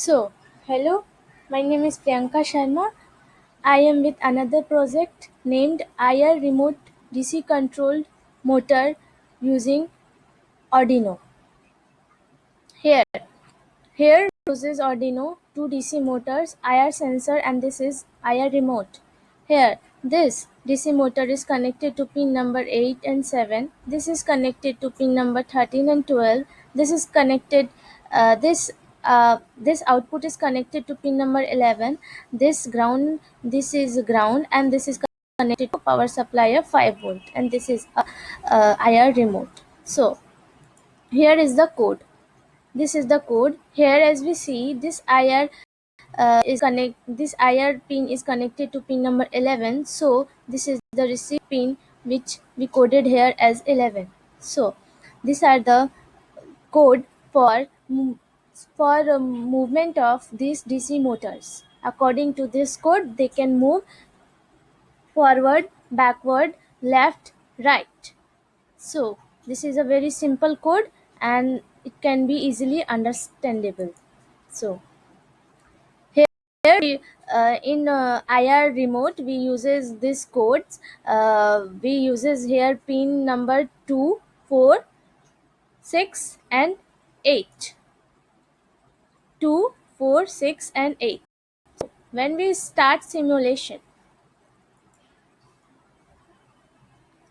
So, hello, my name is Priyanka Sharma. I am with another project named IR Remote DC Controlled Motor using Arduino. Here, here uses Arduino, two DC motors, IR sensor, and this is IR remote. Here, this DC motor is connected to pin number 8 and 7. This is connected to pin number 13 and 12. This is connected, this output is connected to pin number 11. This is ground, and this is connected to power supply of 5 volt, and this is a IR remote. So, here is the code. This is the code. Here, as we see, this IR pin is connected to pin number 11. So this is the receive pin, which we coded here as 11. So these are the code for movement of these DC motors. According to this code, they can move forward, backward, left, right. So this is a very simple code, and it can be easily understandable. So here in IR remote, we uses this codes. We uses here pin number 2, 4, 6, and 8. 2, 4, 6, and 8. When we start simulation,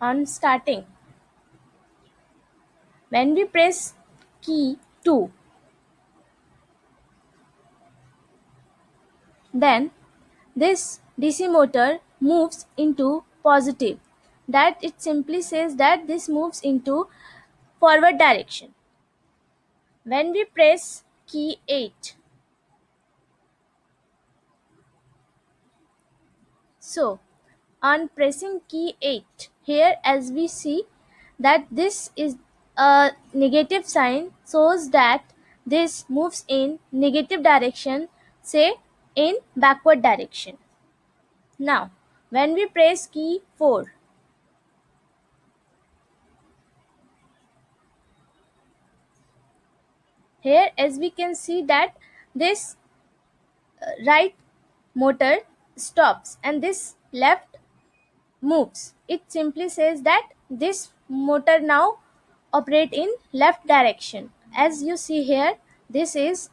on starting, when we press key 2, then this DC motor moves into positive. That it simply says that this moves into forward direction. When we press key 8, so on pressing key 8, here as we see that this is a negative sign, shows that this moves in negative direction, say in backward direction. Now when we press key 4, here as we can see that this right motor stops and this left moves. It simply says that this motor now operate in left direction. As you see here, this is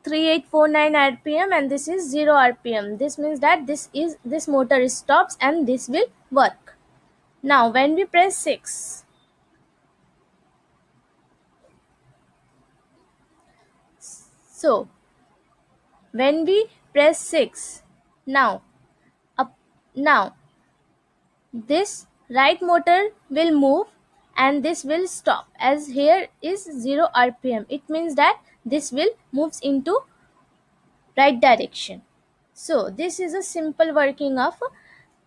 3849 rpm and this is 0 rpm. This means that this motor stops and this will work. Now when we press 6, so when we press 6, now up, now this right motor will move and this will stop, as here is 0 rpm. It means that this will moves into right direction. So this is a simple working of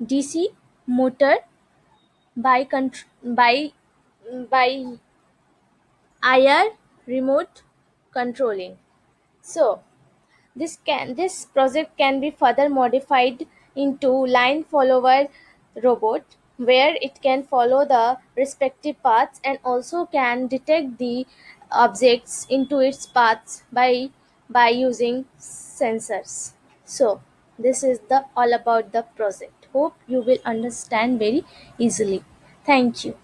DC motor by by IR remote controlling. So this project can be further modified into line follower robot, where it can follow the respective paths and also can detect the objects into its paths by using sensors. So this is the all about the project. Hope you will understand very easily. Thank you.